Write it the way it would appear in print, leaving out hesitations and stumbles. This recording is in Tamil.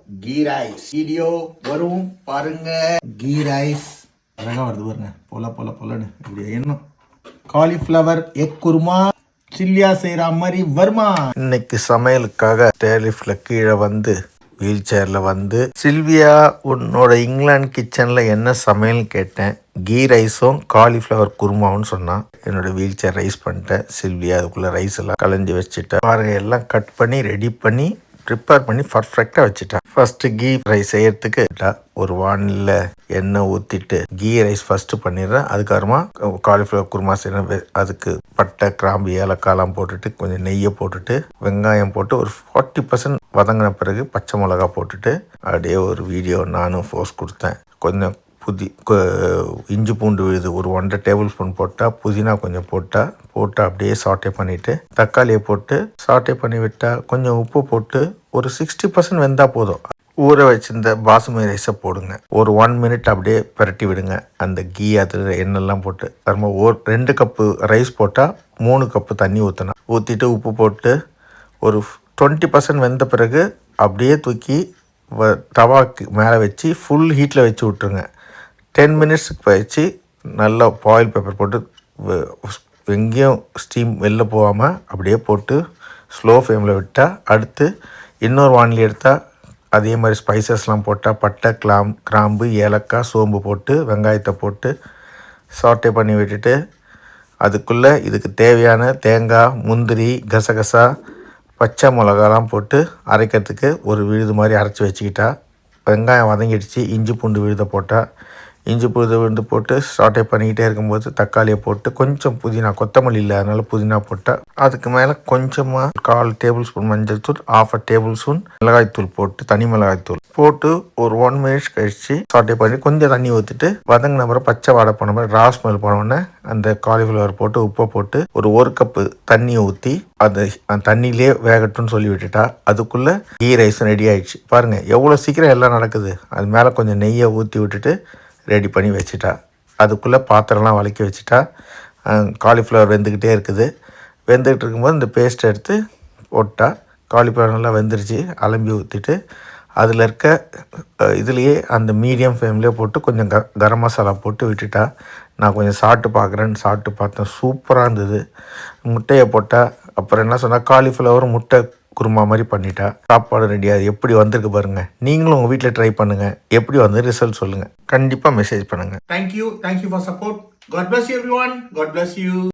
கீ ரைஸ் வீடியோ வரும் பாருங்க. கீ ரைஸ் அழகா வருது பாருங்க, பொலன்னு இப்படி என்ன காலிஃப்ளவர் எக் குருமா சில்லியா செய்யற மாதிரி வருமா. இன்னைக்கு சமையலுக்காக டேலிஃப்ல கீழே வந்து வீல் சேர்ல வந்து சில்வியா உன்னோட இங்கிலாந்து கிச்சன்ல என்ன சமையல் கேட்டேன். கீ ரைஸும் காலிஃப்ளவர் குருமாவும் சொன்னான். என்னோட வீல் சேர் ரைஸ் பண்ணிட்டேன். சில்வியா அதுக்குள்ள ரைஸ் எல்லாம் கலந்து வச்சுட்டேன். பாருங்க, எல்லாம் கட் பண்ணி ரெடி பண்ணி ப்ரிப்பேர் பண்ணி பர்ஃபெக்டாக வச்சுட்டேன். ஃபர்ஸ்ட்டு கீ ரைஸ் செய்யறதுக்கு ஒரு வானில் எண்ணெய் ஊற்றிட்டு கீ ரைஸ் ஃபர்ஸ்ட்டு பண்ணிடுறேன். அதுக்கப்புறமா காலிஃப்ளவர் குருமா செய்யணும். அதுக்கு பட்டை, கிராம்பு, ஏலக்காயெல்லாம் போட்டுட்டு கொஞ்சம் நெய்யை போட்டுட்டு வெங்காயம் போட்டு ஒரு 40% வதங்கின பிறகு பச்சை மிளகா போட்டுட்டு அப்படியே ஒரு வீடியோ நானும் போஸ்ட் கொடுத்தேன். கொஞ்சம் இஞ்சி பூண்டு விழுது ஒரு 1.5 டேபிள் ஸ்பூன் போட்டால், புதினா கொஞ்சம் போட்டு அப்படியே சாட்டே பண்ணிவிட்டு தக்காளியை போட்டு சாட்டே பண்ணி விட்டால் கொஞ்சம் உப்பு போட்டு ஒரு 60% வெந்தால் போதும். ஊற வச்சிருந்த பாசுமதி ரைஸை போடுங்க. ஒரு 1 மினிட் அப்படியே பரட்டி விடுங்க. அந்த கீ அதில் எண்ணெய்லாம் போட்டு திரும்ப 2 கப்பு ரைஸ் போட்டால் 3 கப்பு தண்ணி ஊற்றணும். ஊற்றிட்டு உப்பு போட்டு ஒரு 20% வெந்த பிறகு அப்படியே தூக்கி தவாக்கு மேலே வச்சு ஃபுல் ஹீட்டில் வச்சு விட்ருங்க. 10 மினிட்ஸுக்கு கழிச்சு நல்லா பாயில் பேப்பர் போட்டு எங்கேயும் ஸ்டீம் வெளில போகாமல் அப்படியே போட்டு ஸ்லோ ஃப்ளேமில் விட்டால், அடுத்து இன்னொரு வானிலை எடுத்தால் அதே மாதிரி ஸ்பைசஸ்லாம் போட்டால் பட்டை, கிராம்பு, ஏலக்காய், சோம்பு போட்டு வெங்காயத்தை போட்டு சாட்டே பண்ணி விட்டுட்டு அதுக்குள்ளே இதுக்கு தேவையான தேங்காய், முந்திரி, கசகசா, பச்சை மிளகாலாம் போட்டு அரைக்கிறதுக்கு ஒரு விழுது மாதிரி அரைச்சி வச்சுக்கிட்டா, வெங்காயம் வதங்கிடுச்சு. இஞ்சி பூண்டு விழுதை போட்டால் இஞ்சி பூண்டு விழுந்து போட்டு சாட்டே பண்ணிக்கிட்டே இருக்கும்போது தக்காளியை போட்டு கொஞ்சம் புதினா, கொத்தமல்லி இல்லை அதனால புதினா போட்டால், அதுக்கு மேலே கொஞ்சமாக 1/4 டேபிள் ஸ்பூன் மஞ்சள் தூள், 1/2 டேபிள் ஸ்பூன் மிளகாய்த்தூள் போட்டு தனி மிளகாய்த்தூள் போட்டு ஒரு 1 மினிட்ஸ் கழிச்சு சாட்டே பண்ணி கொஞ்சம் தண்ணி ஊற்றிட்டு வதங்கின அப்புறம் பச்சை வாடை போன மாதிரி ரா ஸ்மெல் போனோடனே அந்த காலிஃப்ளவர் போட்டு உப்பை போட்டு ஒரு கப்பு தண்ணியை ஊற்றி அந்த தண்ணியிலே வேகட்டும்னு சொல்லி விட்டுட்டா அதுக்குள்ளே கீ ரைஸ் ரெடி ஆயிடுச்சு. பாருங்கள் எவ்வளோ சீக்கிரம் எல்லாம் நடக்குது. அது மேலே கொஞ்சம் நெய்யை ஊற்றி விட்டுட்டு ரெடி பண்ணி வச்சுட்டா. அதுக்குள்ளே பாத்திரம்லாம் வதக்கி வச்சுட்டா. காலிஃப்ளவர் வெந்துக்கிட்டே இருக்குது. வெந்துக்கிட்டு இருக்கும்போது இந்த பேஸ்ட் எடுத்து போட்டால் காலிஃப்ளவர் நல்லா வெந்துருச்சு. அலம்பி ஊற்றிட்டு அதில் இருக்க இதுலேயே அந்த மீடியம் ஃப்ளேம்லேயே போட்டு கொஞ்சம் கரம் மசாலா போட்டு விட்டுட்டா. நான் கொஞ்சம் சாப்பிட்டு பார்த்தேன். சூப்பராக இருந்தது. முட்டையை போட்டால் அப்புறம் என்ன சொன்னால் காலிஃப்ளவர் முட்டை குருமா மாதிரி பண்ணிட்டா. சாப்பாடு ரெடியாக எப்படி வந்திருக்கு பாருங்கள். நீங்களும் உங்கள் வீட்டில் ட்ரை பண்ணுங்கள். எப்படி வந்து ரிசல்ட் சொல்லுங்கள். கண்டிப்பாக மெசேஜ் பண்ணுங்கள். Thank you for support. God bless you everyone. God bless you.